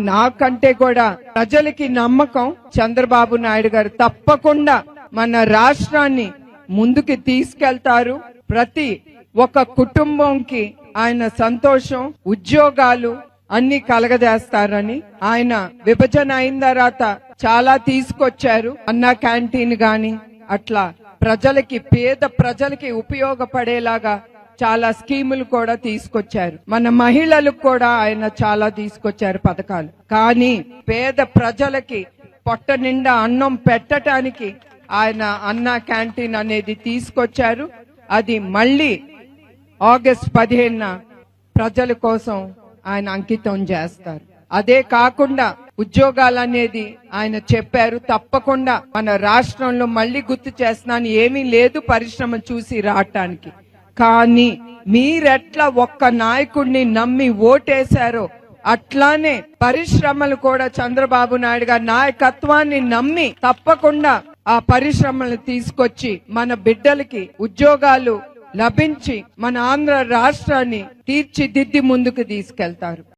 నాకంటే కూడా ప్రజలకి నమ్మకం చంద్రబాబు నాయుడు గారు తప్పకుండా మన రాష్ట్రాన్ని ముందుకు తీసుకెళ్తారు. ప్రతి ఒక్క కుటుంబంకి ఆయన సంతోషం, ఉద్యోగాలు అన్ని కలగజేస్తారని. ఆయన విభజన అయిన తర్వాత చాలా తీసుకొచ్చారు. అన్నా క్యాంటీన్ గాని అట్లా ప్రజలకి, పేద ప్రజలకి ఉపయోగపడేలాగా చాలా స్కీములు కూడా తీసుకొచ్చారు. మన మహిళలకు కూడా ఆయన చాలా తీసుకొచ్చారు పథకాలు. కానీ పేద ప్రజలకి పొట్ట నిండా అన్నం పెట్టడానికి ఆయన అన్నా క్యాంటీన్ అనేది తీసుకొచ్చారు. అది మళ్ళీ ఆగస్టు 15న ప్రజల కోసం ఆయన అంకితం చేస్తారు. అదే కాకుండా ఉద్యోగాలు అనేది ఆయన చెప్పారు. తప్పకుండా మన రాష్ట్రంలో మళ్ళీ గుర్తు చేస్తున్నాను, ఏమీ లేదు పరిశ్రమ చూసి రావటానికి. కానీ మీరెట్లా ఒక్క నాయకుడిని నమ్మి ఓటేశారో అట్లానే పరిశ్రమలు కూడా చంద్రబాబు నాయుడు గారి నాయకత్వాన్ని నమ్మి తప్పకుండా ఆ పరిశ్రమలు తీసుకొచ్చి మన బిడ్డలకి ఉద్యోగాలు లభించి మన ఆంధ్ర రాష్ట్రాన్ని తీర్చిదిద్ది ముందుకు తీసుకెళ్తారు.